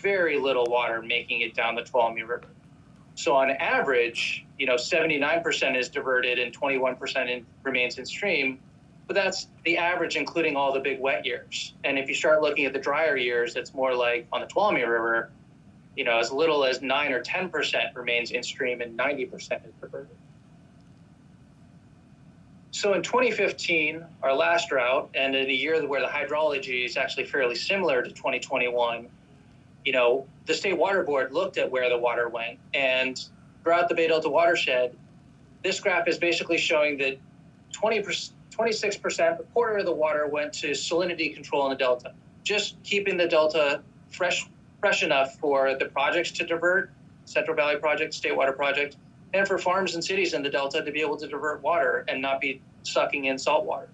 very little water making it down the Tuolumne River. So on average, 79% is diverted and 21% remains in stream, but that's the average, including all the big wet years. And if you start looking at the drier years, it's more like on the Tuolumne River, as little as 9 or 10% remains in stream and 90% is diverted. So in 2015, our last drought, and in a year where the hydrology is actually fairly similar to 2021, the State Water Board looked at where the water went, and throughout the Bay Delta watershed, this graph is basically showing that 26%, a quarter of the water went to salinity control in the Delta, just keeping the Delta fresh enough for the projects to divert, Central Valley Project, State Water Project, and for farms and cities in the Delta to be able to divert water and not be sucking in salt water.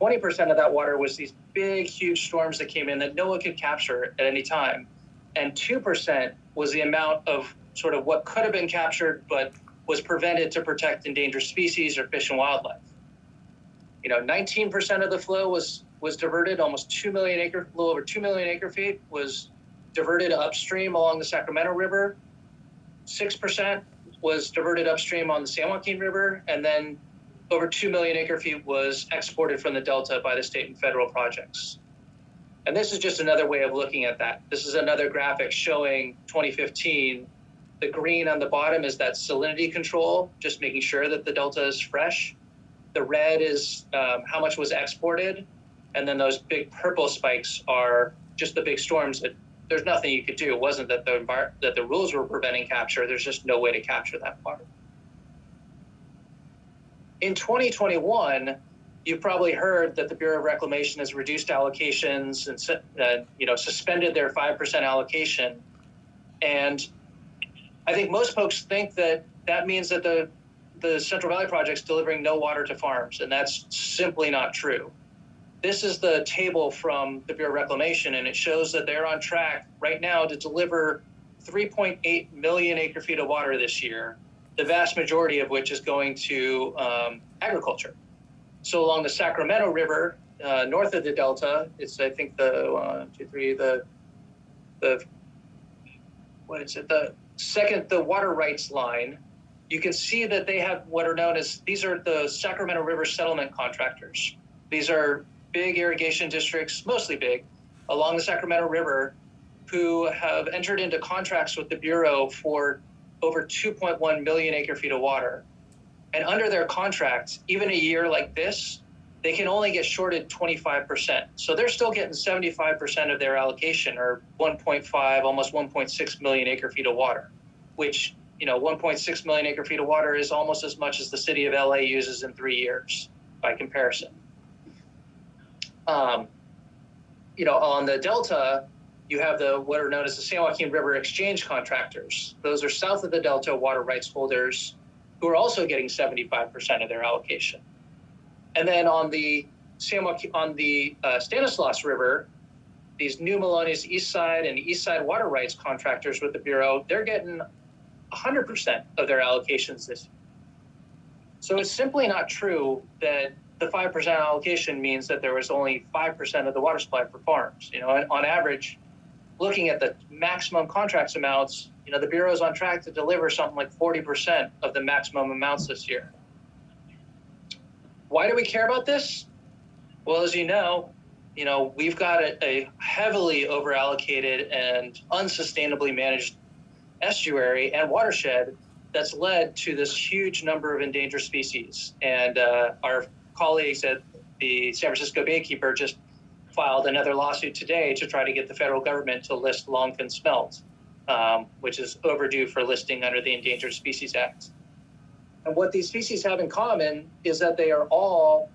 20% of that water was these big, huge storms that came in that no one could capture at any time. And 2% was the amount of sort of what could have been captured, but was prevented to protect endangered species or fish and wildlife. 19% of the flow was diverted, almost 2 million acre, a little over 2 million acre feet was diverted upstream along the Sacramento River. 6% was diverted upstream on the San Joaquin River, and then over 2 million acre feet was exported from the Delta by the state and federal projects. And this is just another way of looking at that. This is another graphic showing 2015. The green on the bottom is that salinity control, just making sure that the Delta is fresh. The red is how much was exported. And then those big purple spikes are just the big storms that there's nothing you could do. It wasn't that the rules were preventing capture. There's just no way to capture that water. In 2021, you've probably heard that the Bureau of Reclamation has reduced allocations and suspended their 5% allocation. And I think most folks think that means that the Central Valley Project's delivering no water to farms, and that's simply not true. This is the table from the Bureau of Reclamation, and it shows that they're on track right now to deliver 3.8 million acre feet of water this year, the vast majority of which is going to agriculture. So along the Sacramento River, north of the Delta, it's I think the water rights line. You can see that they have what are known as, these are the Sacramento River settlement contractors. These are big irrigation districts, mostly big, along the Sacramento River, who have entered into contracts with the Bureau for over 2.1 million acre feet of water. And under their contracts, even a year like this, they can only get shorted 25%. So they're still getting 75% of their allocation, or 1.5, almost 1.6 million acre feet of water, which, 1.6 million acre feet of water is almost as much as the city of LA uses in 3 years by comparison. On the Delta, you have what are known as the San Joaquin River Exchange contractors. Those are south of the Delta water rights holders who are also getting 75% of their allocation. And then on the Stanislaus River, these New Melones East Side and East Side water rights contractors with the Bureau, they're getting 100% of their allocations this year. So it's simply not true that the 5% allocation means that there was only 5% of the water supply for farms. On average, looking at the maximum contracts amounts, the Bureau is on track to deliver something like 40% of the maximum amounts this year. Why do we care about this? Well, as you know, we've got a heavily overallocated and unsustainably managed estuary and watershed that's led to this huge number of endangered species. And our colleagues at the San Francisco Baykeeper just filed another lawsuit today to try to get the federal government to list longfin smelt, which is overdue for listing under the Endangered Species Act. And what these species have in common is that they are all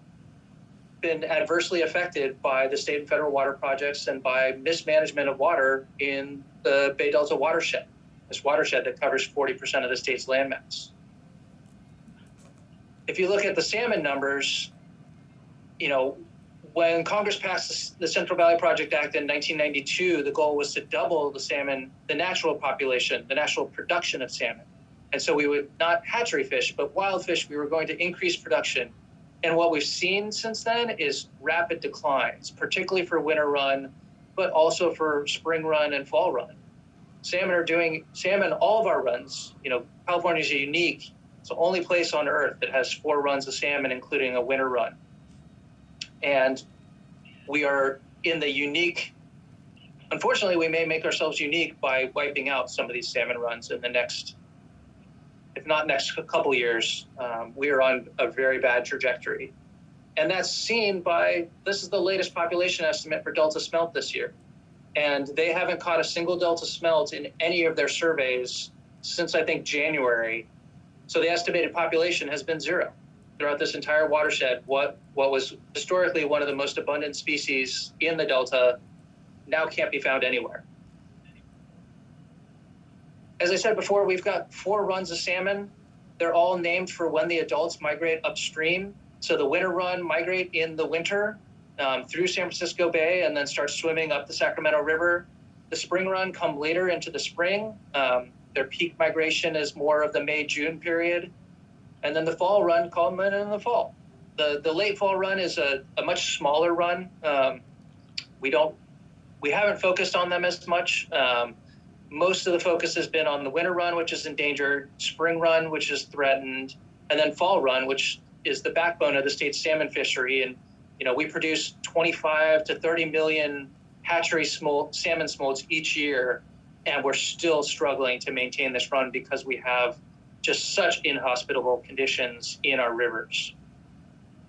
been adversely affected by the state and federal water projects and by mismanagement of water in the Bay Delta watershed, this watershed that covers 40% of the state's landmass. If you look at the salmon numbers, when Congress passed the Central Valley Project Act in 1992, the goal was to double the salmon, the natural population, the natural production of salmon. And so we would not hatchery fish, but wild fish, we were going to increase production. And what we've seen since then is rapid declines, particularly for winter run but also for spring run and fall run. Salmon, all of our runs, California is unique. It's the only place on earth that has 4 runs of salmon, including a winter run. And we are in the unique, unfortunately, we may make ourselves unique by wiping out some of these salmon runs in the next, if not next couple years. We are on a very bad trajectory. And that's seen by, this is the latest population estimate for Delta smelt this year. And they haven't caught a single Delta smelt in any of their surveys since, I think, January. So the estimated population has been 0 throughout this entire watershed. What was historically one of the most abundant species in the Delta now can't be found anywhere. As I said before, we've got 4 runs of salmon. They're all named for when the adults migrate upstream. So the winter run migrate in the winter through San Francisco Bay and then start swimming up the Sacramento River. The spring run come later into the spring. Their peak migration is more of the May-June period. And then the fall run come in the fall. The late fall run is a much smaller run. We haven't focused on them as much. Most of the focus has been on the winter run, which is endangered, spring run, which is threatened, and then fall run, which is the backbone of the state's salmon fishery. And we produce 25 to 30 million hatchery salmon smolts each year, and we're still struggling to maintain this run because we have just such inhospitable conditions in our rivers.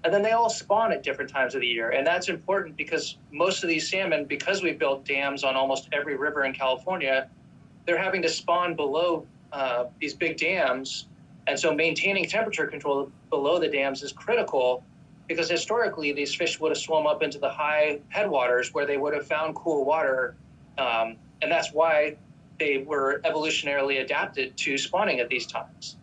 And then they all spawn at different times of the year. And that's important because most of these salmon, because we built dams on almost every river in California, they're having to spawn below these big dams. And so maintaining temperature control below the dams is critical because historically these fish would have swum up into the high headwaters where they would have found cool water. And that's why they were evolutionarily adapted to spawning at these times.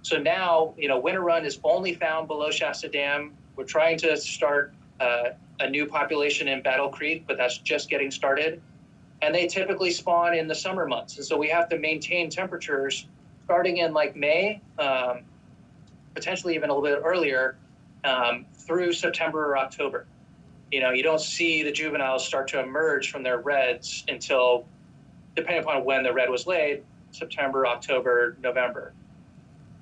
So now, winter run is only found below Shasta Dam. We're trying to start a new population in Battle Creek, but that's just getting started. And they typically spawn in the summer months. And so we have to maintain temperatures starting in like May, potentially even a little bit earlier, through September or October. You don't see the juveniles start to emerge from their reds until, depending upon when the red was laid, September, October, November.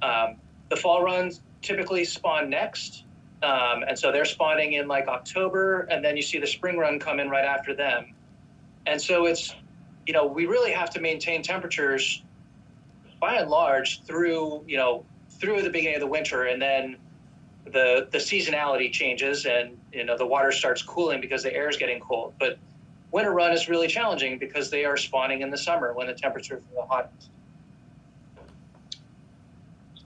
The fall runs typically spawn next. And so they're spawning in like October, and then you see the spring run come in right after them. And so it's, we really have to maintain temperatures by and large through the beginning of the winter, and then the seasonality changes and, the water starts cooling because the air is getting cold. But winter run is really challenging because they are spawning in the summer when the temperatures are the hottest.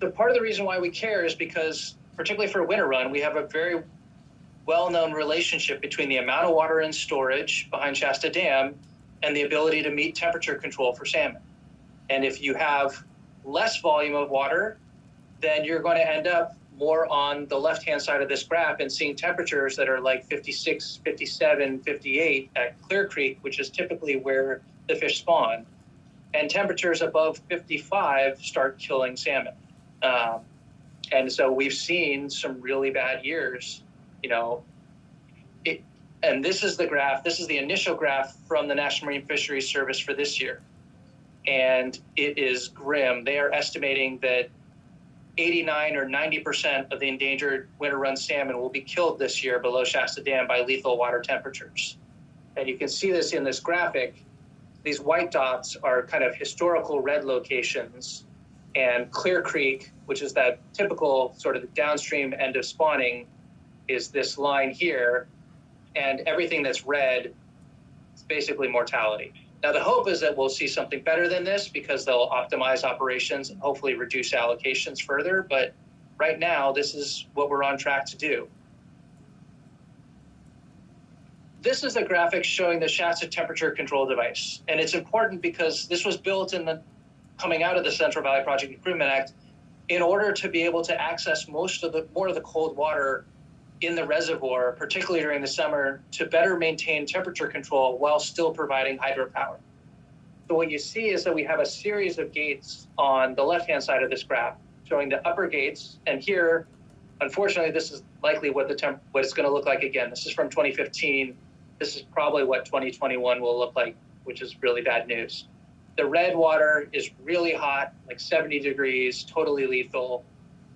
So part of the reason why we care is because, particularly for winter run, we have a very well-known relationship between the amount of water in storage behind Shasta Dam and the ability to meet temperature control for salmon. And if you have less volume of water, then you're going to end up more on the left-hand side of this graph and seeing temperatures that are like 56, 57, 58 at Clear Creek, which is typically where the fish spawn. And temperatures above 55 start killing salmon. And so we've seen some really bad years, and this is the graph, this is the initial graph from the National Marine Fisheries Service for this year. And it is grim. They are estimating that 89 or 90% of the endangered winter run salmon will be killed this year below Shasta Dam by lethal water temperatures. And you can see this in this graphic. These white dots are kind of historical red locations, and Clear Creek, which is that typical sort of the downstream end of spawning, is this line here, and everything that's red is basically mortality. Now, the hope is that we'll see something better than this because they'll optimize operations and hopefully reduce allocations further. But right now, this is what we're on track to do. This is a graphic showing the Shasta temperature control device. And it's important because this was built coming out of the Central Valley Project Improvement Act in order to be able to access more of the cold water in the reservoir, particularly during the summer, to better maintain temperature control while still providing hydropower. So what you see is that we have a series of gates on the left-hand side of this graph showing the upper gates. And here, unfortunately, this is likely what it's going to look like again. This is from 2015. this is probably what 2021 will look like, which is really bad news. The red water is really hot, like 70 degrees, totally lethal.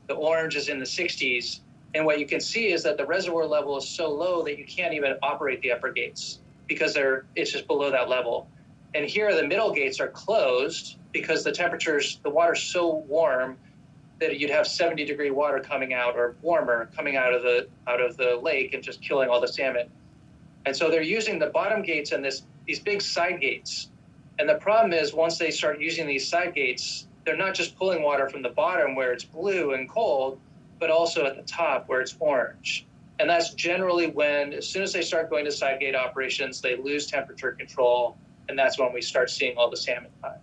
The orange is in the 60s. And what you can see is that the reservoir level is so low that you can't even operate the upper gates because it's just below that level. And here the middle gates are closed because the water's so warm that you'd have 70-degree water coming out, or warmer coming out of the lake and just killing all the salmon. And so they're using the bottom gates and these big side gates. And the problem is, once they start using these side gates, they're not just pulling water from the bottom where it's blue and cold, but also at the top where it's orange. And that's generally when, as soon as they start going to side gate operations, they lose temperature control, and that's when we start seeing all the salmon die.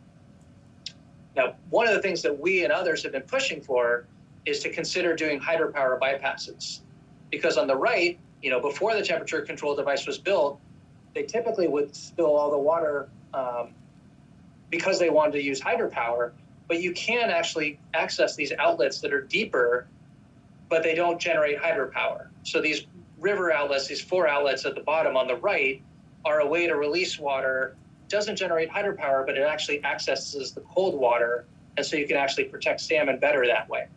Now, one of the things that we and others have been pushing for is to consider doing hydropower bypasses. Because on the right, before the temperature control device was built, they typically would spill all the water because they wanted to use hydropower, but you can actually access these outlets that are deeper, but they don't generate hydropower. So these river outlets, these 4 outlets at the bottom on the right, are a way to release water. Doesn't generate hydropower, but it actually accesses the cold water, and so you can actually protect salmon better that way.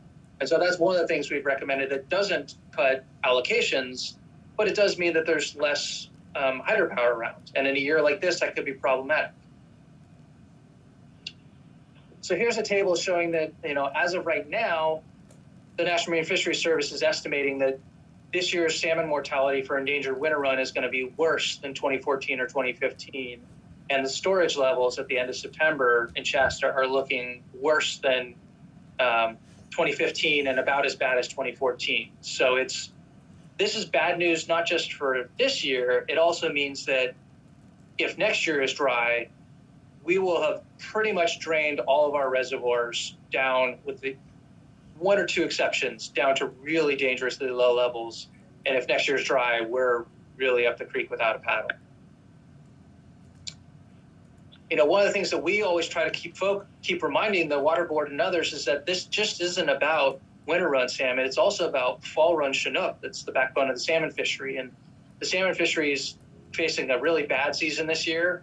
And so that's one of the things we've recommended that doesn't cut allocations, but it does mean that there's less hydropower around. And in a year like this, that could be problematic. So here's a table showing that, as of right now, the National Marine Fisheries Service is estimating that this year's salmon mortality for endangered winter run is going to be worse than 2014 or 2015. And the storage levels at the end of September in Shasta are looking worse than 2015 and about as bad as 2014. So this is bad news, not just for this year. It also means that if next year is dry, we will have pretty much drained all of our reservoirs down, with the 1 or 2 exceptions, down to really dangerously low levels. And if next year's dry, we're really up the creek without a paddle. One of the things that we always try to keep reminding the Water Board and others is that this just isn't about winter run salmon. It's also about fall run Chinook. That's the backbone of the salmon fishery. And the salmon fishery is facing a really bad season this year,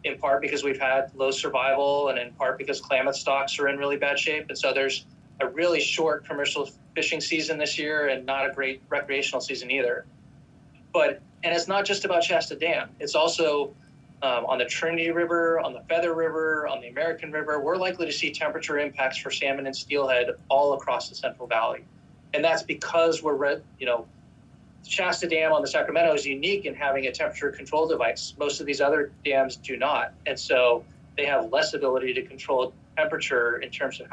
in part because we've had low survival, and in part because Klamath stocks are in really bad shape. And so there's a really short commercial fishing season this year and not a great recreational season either. And it's not just about Shasta Dam. It's also on the Trinity River, on the Feather River, on the American River. We're likely to see temperature impacts for salmon and steelhead all across the Central Valley. And that's because Shasta Dam on the Sacramento is unique in having a temperature control device. Most of these other dams do not. And so they have less ability to control temperature in terms of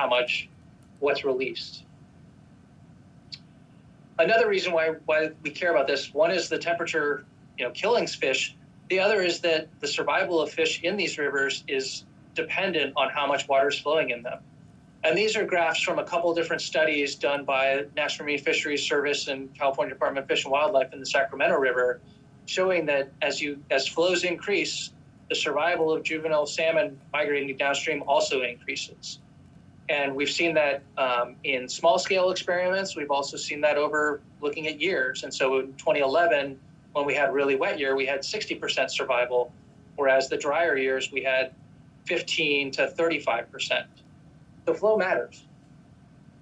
what's released. Another reason why we care about this, one is the temperature, killing fish. The other is that the survival of fish in these rivers is dependent on how much water is flowing in them. And these are graphs from a couple different studies done by National Marine Fisheries Service and California Department of Fish and Wildlife in the Sacramento River, showing that as flows increase, the survival of juvenile salmon migrating downstream also increases. And we've seen that in small-scale experiments. We've also seen that over looking at years. And so in 2011, when we had really wet year, we had 60% survival, whereas the drier years, we had 15 to 35%. The flow matters.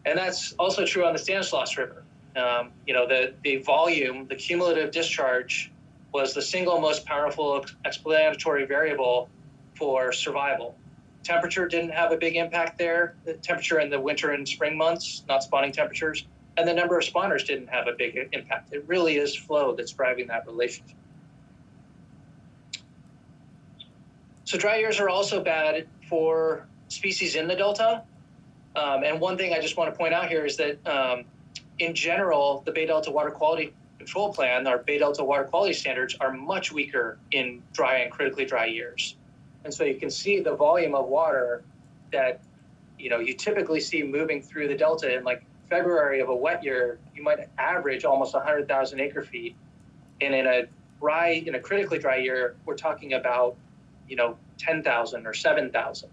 And that's also true on the Stanislaus River. The volume, the cumulative discharge, was the single most powerful explanatory variable for survival. Temperature didn't have a big impact there. The temperature in the winter and spring months, not spawning temperatures, and the number of spawners didn't have a big impact. It really is flow that's driving that relationship. So dry years are also bad for species in the Delta. And one thing I just want to point out here is that in general, the Bay Delta Water Quality Control Plan, our Bay Delta Water Quality Standards, are much weaker in dry and critically dry years. And so you can see the volume of water that you typically see moving through the Delta. In like February of a wet year, you might average almost 100,000 acre feet. And in a critically dry year, we're talking about 10,000 or 7,000.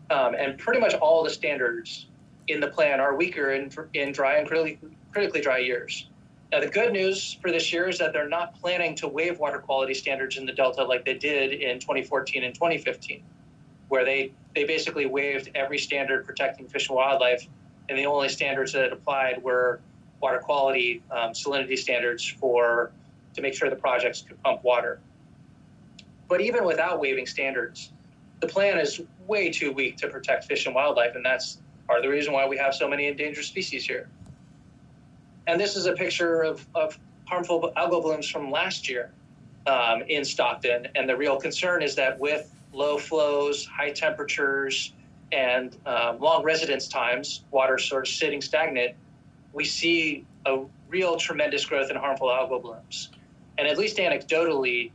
And pretty much all the standards in the plan are weaker in dry and critically dry years. Now, the good news for this year is that they're not planning to waive water quality standards in the Delta like they did in 2014 and 2015, where they basically waived every standard protecting fish and wildlife, and the only standards that applied were water quality salinity standards to make sure the projects could pump water. But even without waiving standards, the plan is way too weak to protect fish and wildlife, and that's part of the reason why we have so many endangered species here. And this is a picture of harmful algal blooms from last year in Stockton, and the real concern is that with low flows, high temperatures, and long residence times, water sort of sitting stagnant, we see a real tremendous growth in harmful algal blooms. And at least anecdotally,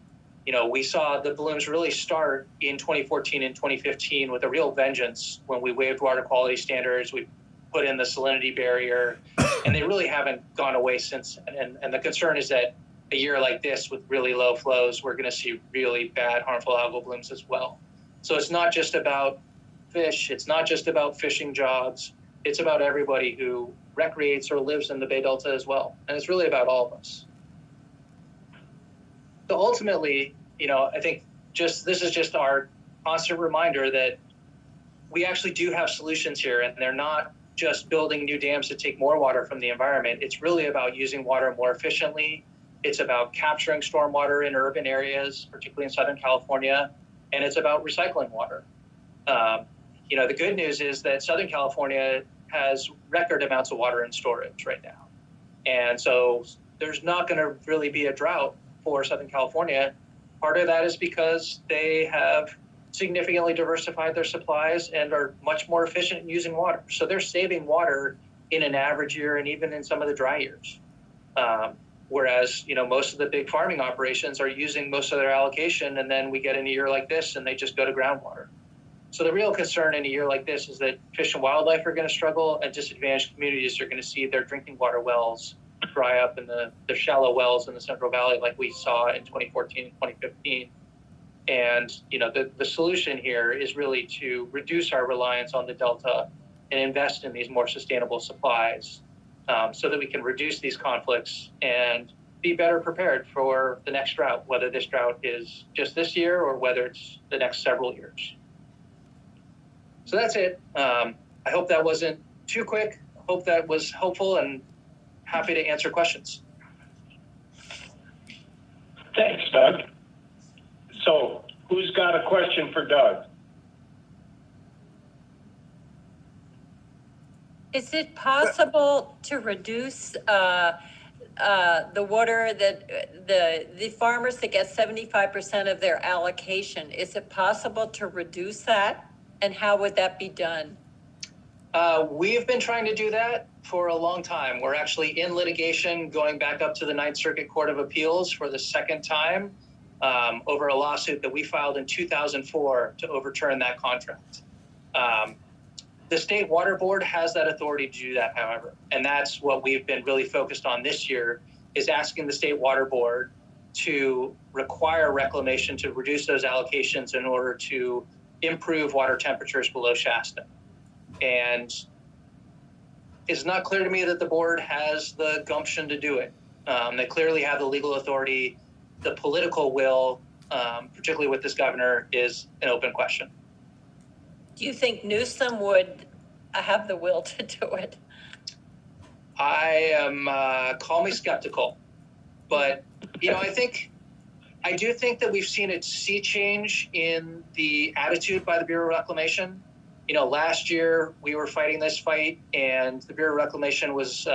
we saw the blooms really start in 2014 and 2015 with a real vengeance when we waived water quality standards, we put in the salinity barrier, and they really haven't gone away since. And the concern is that a year like this with really low flows, we're going to see really bad harmful algal blooms as well. So it's not just about fish, it's not just about fishing jobs, it's about everybody who recreates or lives in the Bay Delta as well. And it's really about all of us. So ultimately, I think this is just our constant reminder that we actually do have solutions here, and they're not just building new dams to take more water from the environment. It's really about using water more efficiently. It's about capturing stormwater in urban areas, particularly in Southern California, and it's about recycling water. The good news is that Southern California has record amounts of water in storage right now. And so there's not going to really be a drought for Southern California. Part of that is because they have significantly diversified their supplies and are much more efficient in using water. So they're saving water in an average year and even in some of the dry years. Whereas, most of the big farming operations are using most of their allocation, and then we get in a year like this and they just go to groundwater. So the real concern in a year like this is that fish and wildlife are going to struggle, and disadvantaged communities are going to see their drinking water wells dry up in the shallow wells in the Central Valley like we saw in 2014 and 2015. And, the solution here is really to reduce our reliance on the Delta and invest in these more sustainable supplies so that we can reduce these conflicts and be better prepared for the next drought, whether this drought is just this year or whether it's the next several years. So that's it. I hope that wasn't too quick. I hope that was helpful, and happy to answer questions. Thanks, Doug. So who's got a question for Doug? Is it possible to reduce the water that the farmers that get 75% of their allocation? Is it possible to reduce that? And how would that be done? We've been trying to do that for a long time. We're actually in litigation going back up to the Ninth Circuit Court of Appeals for the second time over a lawsuit that we filed in 2004 to overturn that contract. The State Water Board has that authority to do that, however, and that's what we've been really focused on this year, is asking the State Water Board to require reclamation to reduce those allocations in order to improve water temperatures below Shasta. And it's not clear to me that the board has the gumption to do it. They clearly have the legal authority. The political will, particularly with this governor, is an open question. Do you think Newsom would have the will to do it? I am, call me skeptical, but, I do think that we've seen a sea change in the attitude by the Bureau of Reclamation. Last year we were fighting this fight, and the Bureau of Reclamation was,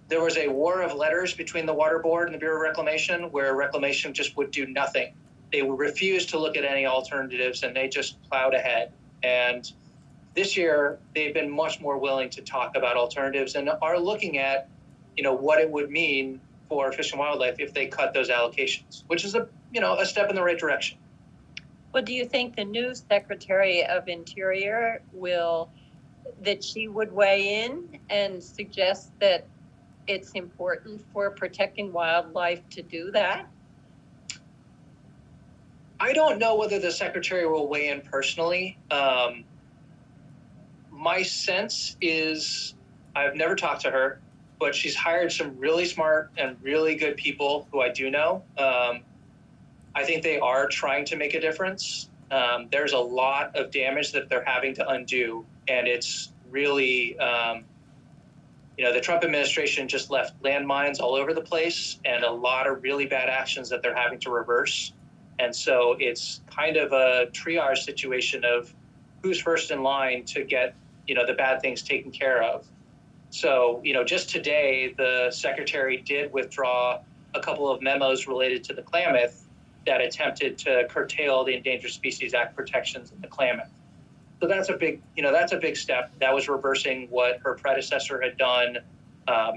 there was a war of letters between the Water Board and the Bureau of Reclamation, where Reclamation just would do nothing. They refused to look at any alternatives, and they just plowed ahead. And this year they've been much more willing to talk about alternatives and are looking at, what it would mean for fish and wildlife if they cut those allocations, which is a step in the right direction. Well, do you think the new Secretary of Interior she would weigh in and suggest that it's important for protecting wildlife to do that? I don't know whether the Secretary will weigh in personally. My sense is, I've never talked to her, but she's hired some really smart and really good people who I do know. I think they are trying to make a difference. There's a lot of damage that they're having to undo, and it's really, the Trump administration just left landmines all over the place and a lot of really bad actions that they're having to reverse. And so it's kind of a triage situation of who's first in line to get, the bad things taken care of. So, just today, the secretary did withdraw a couple of memos related to the Klamath that attempted to curtail the Endangered Species Act protections in the Klamath. So that's a big step. That was reversing what her predecessor had done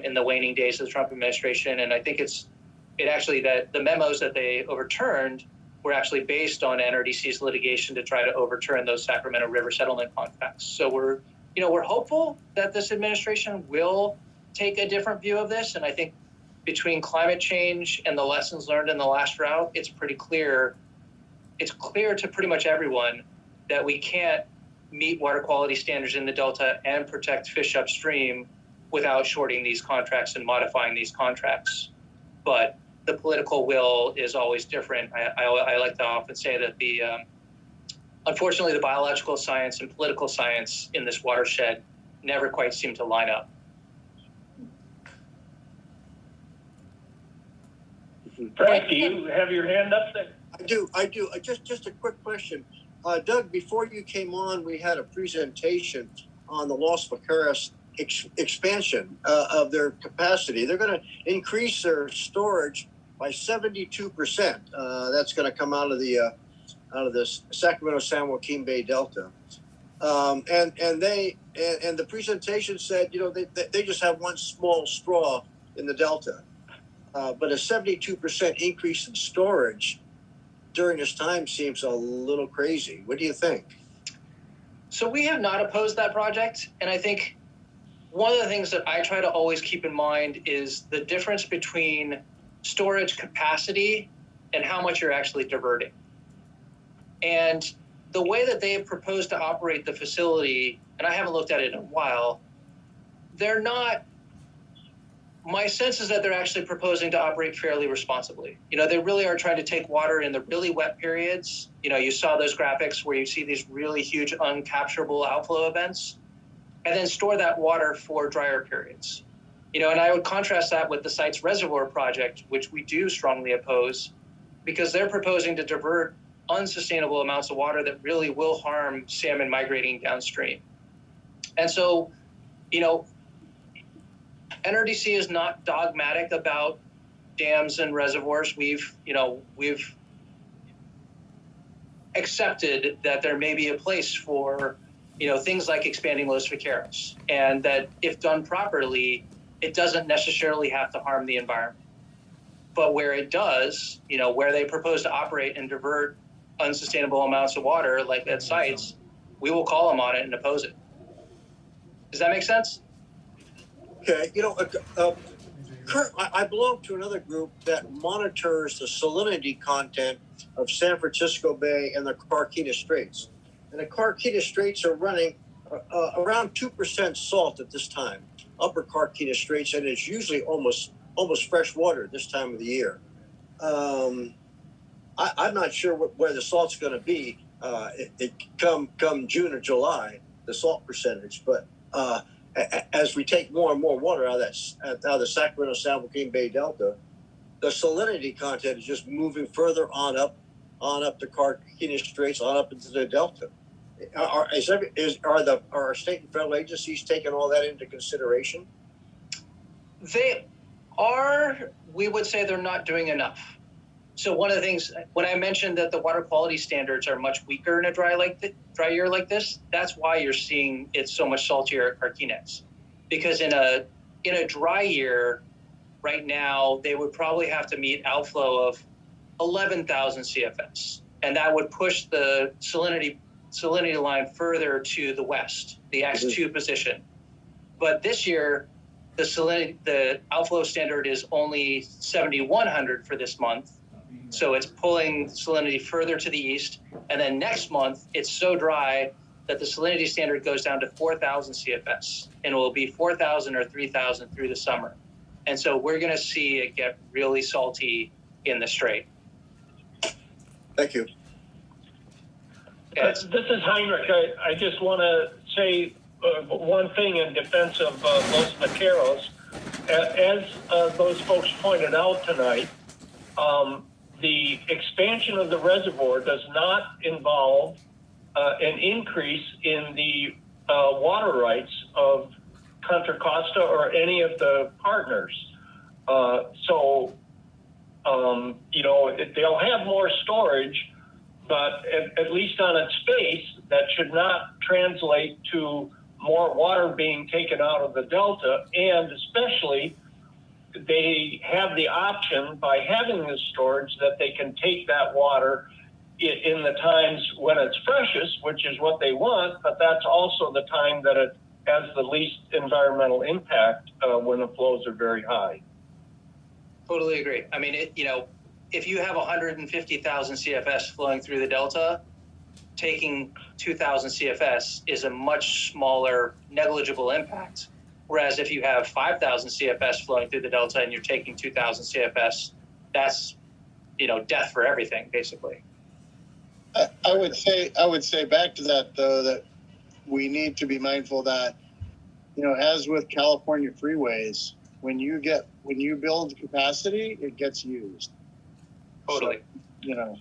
in the waning days of the Trump administration. And I think that the memos that they overturned were actually based on NRDC's litigation to try to overturn those Sacramento River settlement contracts. So we're hopeful that this administration will take a different view of this. And I think between climate change and the lessons learned in the last drought, it's pretty clear. It's clear to pretty much everyone that we can't meet water quality standards in the Delta and protect fish upstream without shorting these contracts and modifying these contracts. But the political will is always different. I like to often say that unfortunately, the biological science and political science in this watershed never quite seem to line up. Frank, do you have your hand up there? I do. Just a quick question. Doug, before you came on, we had a presentation on the Los Vaqueros expansion of their capacity. They're going to increase their storage by 72%. That's going to come out of the Sacramento San Joaquin Bay Delta. And the presentation said, they just have one small straw in the Delta, but a 72% increase in storage during this time seems a little crazy. What do you think? So we have not opposed that project. And I think one of the things that I try to always keep in mind is the difference between storage capacity and how much you're actually diverting. And the way that they have proposed to operate the facility, and I haven't looked at it in a while, my sense is that they're actually proposing to operate fairly responsibly. They really are trying to take water in the really wet periods. You saw those graphics where you see these really huge uncapturable outflow events, and then store that water for drier periods. And I would contrast that with the site's reservoir project, which we do strongly oppose, because they're proposing to divert unsustainable amounts of water that really will harm salmon migrating downstream. And so, NRDC is not dogmatic about dams and reservoirs. We've accepted that there may be a place for, things like expanding Los Vaqueros, and that if done properly, it doesn't necessarily have to harm the environment. But where it does, where they propose to operate and divert unsustainable amounts of water, like at sites, we will call them on it and oppose it. Does that make sense? Okay, I belong to another group that monitors the salinity content of San Francisco Bay and the Carquinez Straits. And the Carquinez Straits are running around 2% salt at this time, upper Carquinez Straits, and it's usually almost fresh water this time of the year. I'm not sure where the salt's going to be come June or July, the salt percentage, but as we take more and more water out of the Sacramento San Joaquin Bay Delta, the salinity content is just moving further on up the Carquinez Straits, on up into the Delta. Are state and federal agencies taking all that into consideration? They are. We would say they're not doing enough. So one of the things, when I mentioned that the water quality standards are much weaker in a dry year like this, that's why you're seeing it so much saltier at Carquinez. Because in a dry year, right now, they would probably have to meet outflow of 11,000 CFS. And that would push the salinity line further to the west, the X2 position. But this year, the outflow standard is only 7,100 for this month. So it's pulling salinity further to the east. And then next month, it's so dry that the salinity standard goes down to 4,000 CFS, and it will be 4,000 or 3,000 through the summer. And so we're going to see it get really salty in the strait. Thank you. This is Heinrich. I just want to say one thing in defense of Los Vaqueros. As those folks pointed out tonight, the expansion of the reservoir does not involve an increase in the water rights of Contra Costa or any of the partners. They'll have more storage, but at least on its face, that should not translate to more water being taken out of the delta, and especially they have the option by having this storage that they can take that water in the times when it's freshest, which is what they want, but that's also the time that it has the least environmental impact when the flows are very high. Totally agree. I mean, if you have 150,000 CFS flowing through the delta, taking 2,000 CFS is a much smaller, negligible impact. Whereas if you have 5,000 CFS flowing through the delta and you're taking 2,000 CFS, that's, death for everything, basically. I would say back to that, though, that we need to be mindful that, as with California freeways, when you build capacity, it gets used. Totally. So,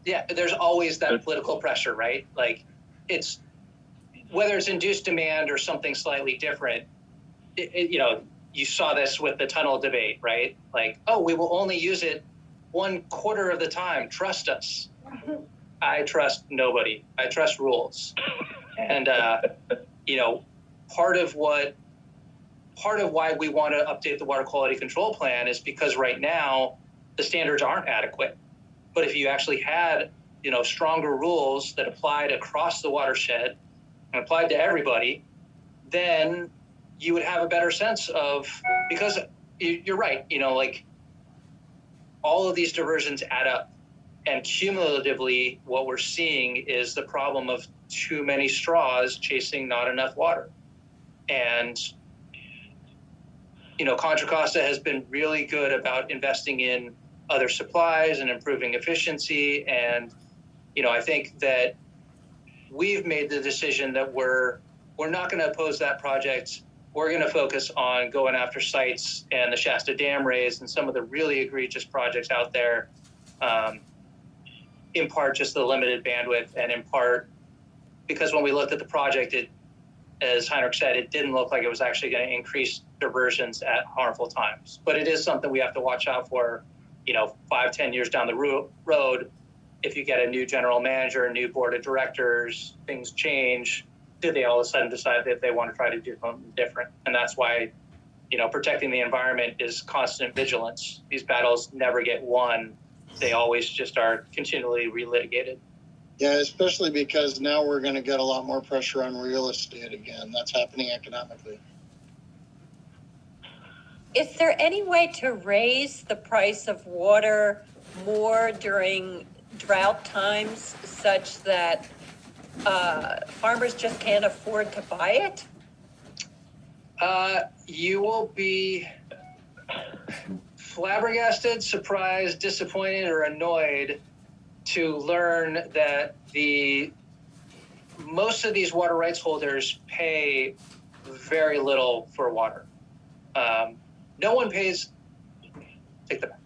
Yeah, there's always that political pressure, right? Like, it's whether it's induced demand or something slightly different. You saw this with the tunnel debate, right? Like, oh, we will only use it 1/4 of the time. Trust us. I trust nobody. I trust rules. And part of why we want to update the water quality control plan is because right now the standards aren't adequate. But if you actually had, stronger rules that applied across the watershed and applied to everybody, then you would have a better sense of, because you're right, all of these diversions add up. And cumulatively, what we're seeing is the problem of too many straws chasing not enough water. And, Contra Costa has been really good about investing in other supplies and improving efficiency. And, I think that we've made the decision that we're not going to oppose that project. We're going to focus on going after sites and the Shasta Dam raise and some of the really egregious projects out there. In part, just the limited bandwidth, and in part, because when we looked at the project, as Heinrich said, it didn't look like it was actually going to increase diversions at harmful times. But it is something we have to watch out for, 5-10 years down the road. If you get a new general manager, a new board of directors, things change. Do they all of a sudden decide that they want to try to do something different? And that's why, protecting the environment is constant vigilance. These battles never get won. They always just are continually relitigated. Yeah, especially because now we're going to get a lot more pressure on real estate again. That's happening economically. Is there any way to raise the price of water more during drought times such that farmers just can't afford to buy it? You will be flabbergasted, surprised, disappointed, or annoyed to learn that most of these water rights holders pay very little for water. No one pays. Take that back.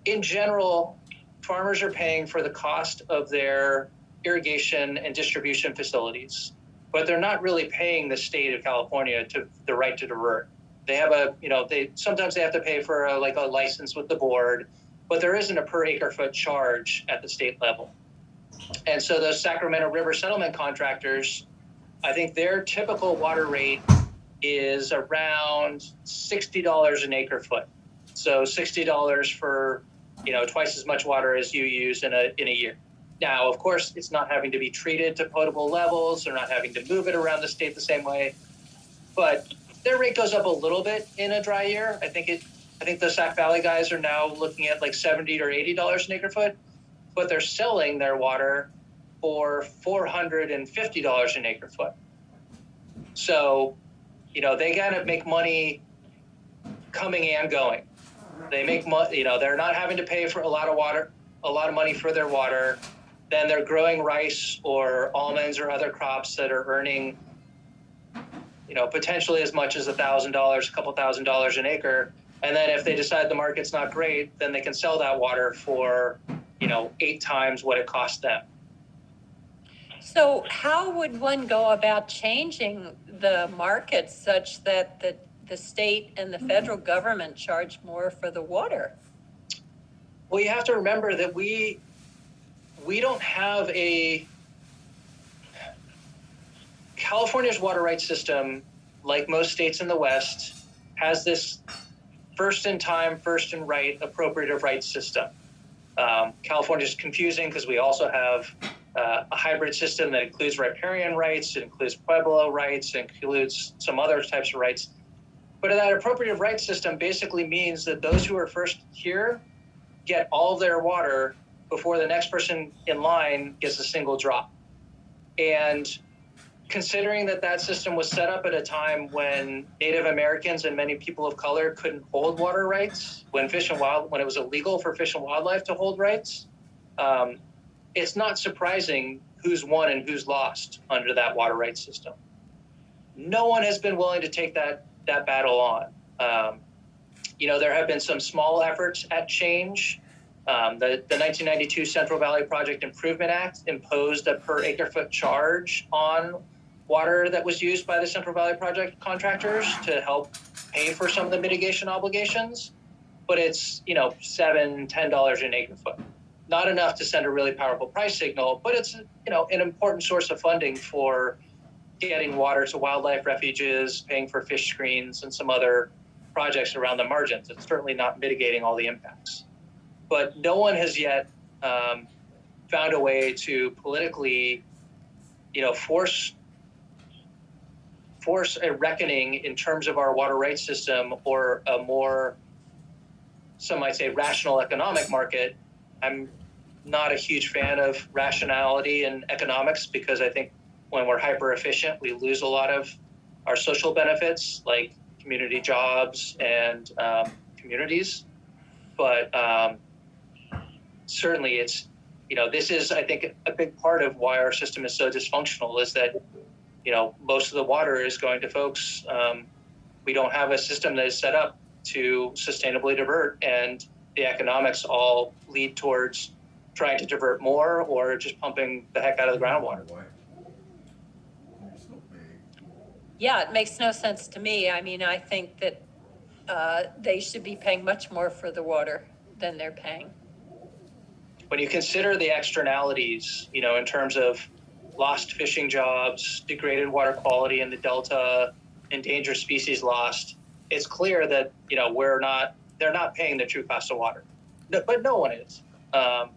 In general, farmers are paying for the cost of their irrigation and distribution facilities, but they're not really paying the state of California to the right to divert. They have sometimes they have to pay for a license with the board, but there isn't a per acre foot charge at the state level. And so those Sacramento River settlement contractors, I think their typical water rate is around $60 an acre foot. So $60 for, twice as much water as you use in a year. Now, of course, it's not having to be treated to potable levels. They're not having to move it around the state the same way, but their rate goes up a little bit in a dry year. I think the Sac Valley guys are now looking at $70 or $80 an acre foot, but they're selling their water for $450 an acre foot. So, they gotta make money coming and going. They make money, they're not having to pay for a lot of money for their water. Then they're growing rice or almonds or other crops that are earning, potentially as much as $1,000, a couple $1,000 an acre. And then if they decide the market's not great, then they can sell that water for, 8 times what it cost them. So how would one go about changing the market such that the state and the federal government charge more for the water? Well, you have to remember that we don't have California's water rights system, like most states in the West, has this first in time, first in right, appropriative rights system. California is confusing because we also have a hybrid system that includes riparian rights, it includes Pueblo rights, it includes some other types of rights. But that appropriative rights system basically means that those who are first here get all of their water before the next person in line gets a single drop. And considering that system was set up at a time when Native Americans and many people of color couldn't hold water rights, when it was illegal for Fish and Wildlife to hold rights, it's not surprising who's won and who's lost under that water rights system. No one has been willing to take that battle on. There have been some small efforts at change. The 1992 Central Valley Project Improvement Act imposed a per acre foot charge on water that was used by the Central Valley Project contractors to help pay for some of the mitigation obligations. But it's, $7, $10 an acre foot. Not enough to send a really powerful price signal, but it's, an important source of funding for getting water to wildlife refuges, paying for fish screens, and some other projects around the margins. It's certainly not mitigating all the impacts. But no one has yet found a way to politically, force a reckoning in terms of our water rights system or a more, some might say, rational economic market. I'm not a huge fan of rationality in economics because I think when we're hyper efficient, we lose a lot of our social benefits like community jobs and communities. But certainly it's, this is, I think, a big part of why our system is so dysfunctional is that, most of the water is going to folks. We don't have a system that is set up to sustainably divert, and the economics all lead towards trying to divert more or just pumping the heck out of the groundwater. Yeah, it makes no sense to me. I mean, I think that they should be paying much more for the water than they're paying. When you consider the externalities, in terms of lost fishing jobs, degraded water quality in the Delta, endangered species lost, it's clear that, they're not paying the true cost of water. But no one is. On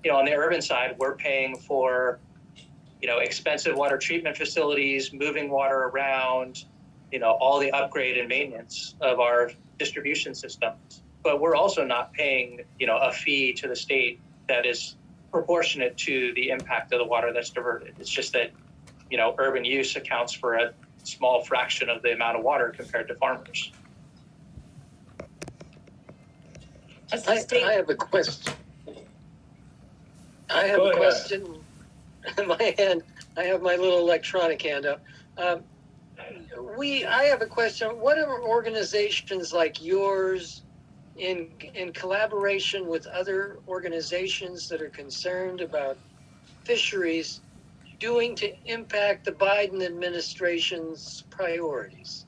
the urban side, we're paying for, expensive water treatment facilities, moving water around, all the upgrade and maintenance of our distribution systems. But we're also not paying, a fee to the state that is proportionate to the impact of the water that's diverted. It's just that, urban use accounts for a small fraction of the amount of water compared to farmers. I have a question. I have a question. My hand, I have my little electronic hand up. I have a question. What are organizations like yours in collaboration with other organizations that are concerned about fisheries doing to impact the Biden administration's priorities?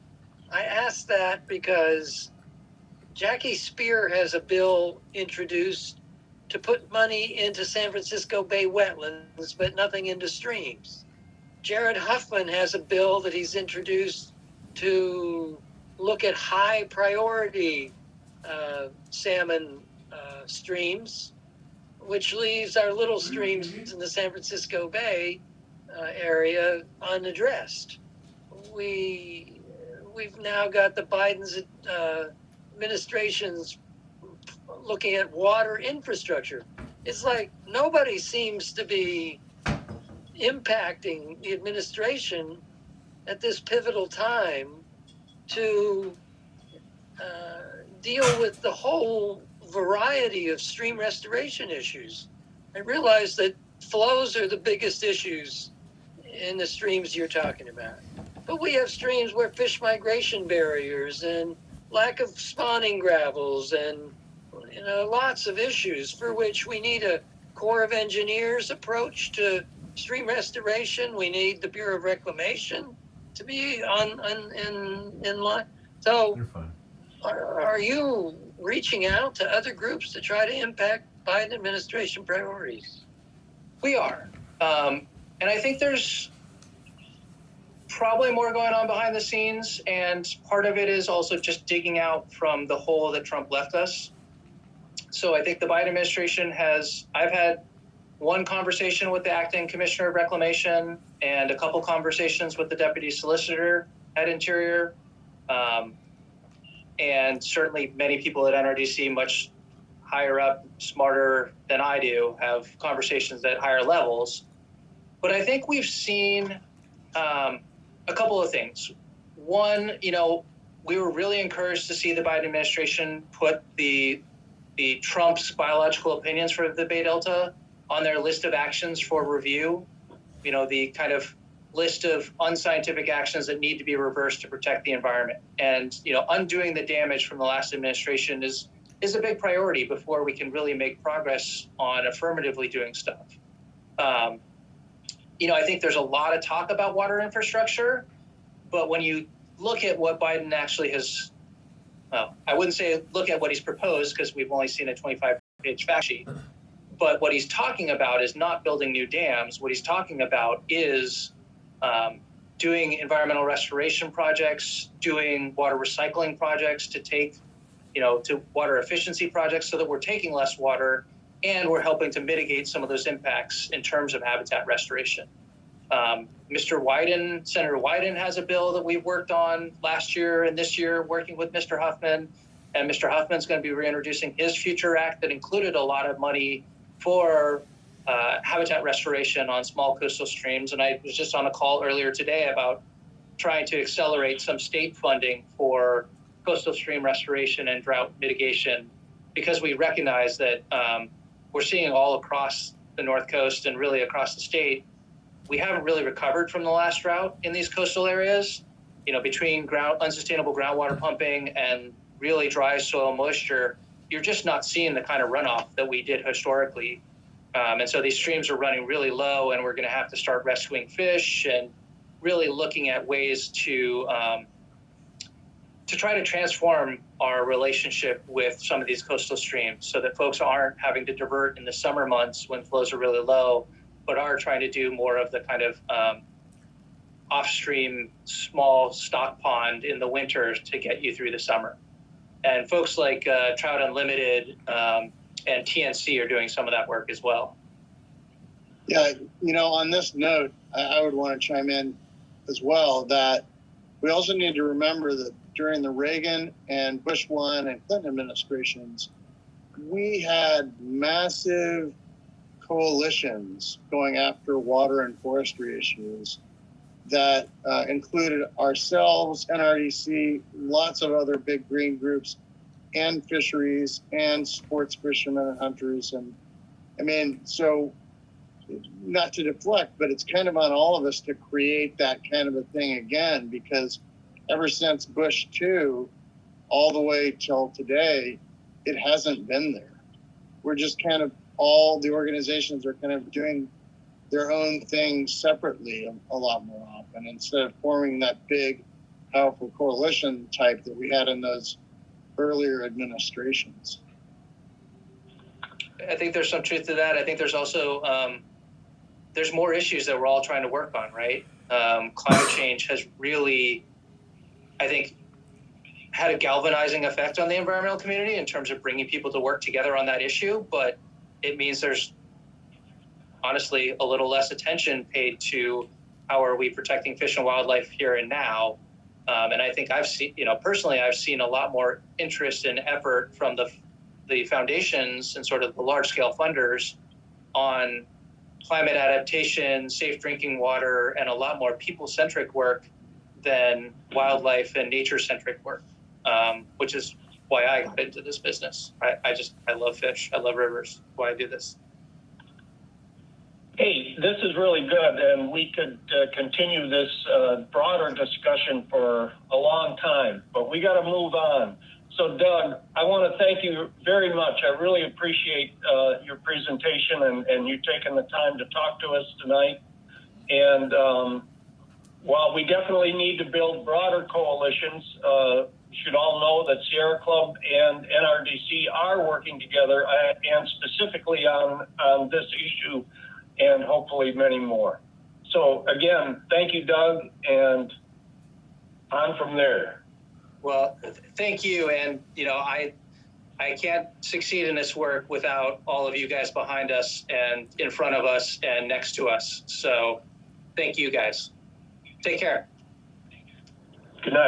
I ask that because Jackie Spear has a bill introduced to put money into San Francisco Bay wetlands, but nothing into streams. Jared Huffman has a bill that he's introduced to look at high priority salmon streams, which leaves our little streams in the San Francisco Bay area unaddressed. We've now got the Biden's administration's looking at water infrastructure. It's like nobody seems to be impacting the administration at this pivotal time to deal with the whole variety of stream restoration issues. I realize that flows are the biggest issues in the streams you're talking about. But we have streams where fish migration barriers and lack of spawning gravels and lots of issues for which we need a Corps of Engineers approach to stream restoration. We need the Bureau of Reclamation to be in line. So You're fine. are you reaching out to other groups to try to impact Biden administration priorities? We are. And I think there's probably more going on behind the scenes. And part of it is also just digging out from the hole that Trump left us. So I think the Biden administration I've had one conversation with the acting commissioner of reclamation and a couple conversations with the deputy solicitor at Interior. And certainly many people at NRDC, much higher up, smarter than I do, have conversations at higher levels. But I think we've seen a couple of things. One, we were really encouraged to see the Biden administration put the Trump's biological opinions for the Bay Delta on their list of actions for review, the kind of list of unscientific actions that need to be reversed to protect the environment. And, undoing the damage from the last administration is a big priority before we can really make progress on affirmatively doing stuff. I think there's a lot of talk about water infrastructure, but when you look at what Biden actually has, I wouldn't say look at what he's proposed because we've only seen a 25-page fact sheet, but what he's talking about is not building new dams. What he's talking about is doing environmental restoration projects, doing water recycling projects to take, to water efficiency projects so that we're taking less water and we're helping to mitigate some of those impacts in terms of habitat restoration. Senator Wyden has a bill that we've worked on last year and this year working with Mr. Huffman, and Mr. Huffman's going to be reintroducing his future act that included a lot of money for habitat restoration on small coastal streams. And I was just on a call earlier today about trying to accelerate some state funding for coastal stream restoration and drought mitigation, because we recognize that we're seeing all across the North Coast and really across the state, we haven't really recovered from the last drought in these coastal areas. Between unsustainable groundwater pumping and really dry soil moisture, you're just not seeing the kind of runoff that we did historically. And so these streams are running really low, and we're going to have to start rescuing fish and really looking at ways to try to transform our relationship with some of these coastal streams so that folks aren't having to divert in the summer months when flows are really low, but are trying to do more of the kind of off-stream small stock pond in the winter to get you through the summer. And folks like Trout Unlimited and TNC are doing some of that work as well. Yeah, on this note, I would want to chime in as well that we also need to remember that during the Reagan and Bush 1 and Clinton administrations, we had massive coalitions going after water and forestry issues that included ourselves, NRDC, lots of other big green groups, and fisheries, and sports fishermen and hunters. And so not to deflect, but it's kind of on all of us to create that kind of a thing again, because ever since Bush 2, all the way till today, it hasn't been there. We're just kind of, all the organizations are kind of doing their own thing separately a lot more often, instead of forming that big, powerful coalition type that we had in those earlier administrations. I think there's some truth to that. I think there's also, there's more issues that we're all trying to work on, right? Climate change has really, I think, had a galvanizing effect on the environmental community in terms of bringing people to work together on that issue, but it means there's honestly a little less attention paid to how are we protecting fish and wildlife here and now. And I think I've seen, personally, I've seen a lot more interest and effort from the foundations and sort of the large scale funders on climate adaptation, safe drinking water, and a lot more people-centric work than wildlife and nature-centric work, which is why I got into this business. I love fish. I love rivers. That's why I do this. Hey, this is really good, and we could continue this broader discussion for a long time, but we got to move on. So, Doug, I want to thank you very much. I really appreciate your presentation and you taking the time to talk to us tonight. And while we definitely need to build broader coalitions, you should all know that Sierra Club and NRDC are working together, and specifically on this issue, and hopefully many more. So again, thank you, Doug, and on from there. Well, thank you. And, you know, I can't succeed in this work without all of you guys behind us and in front of us and next to us. So thank you guys. Take care. Good night.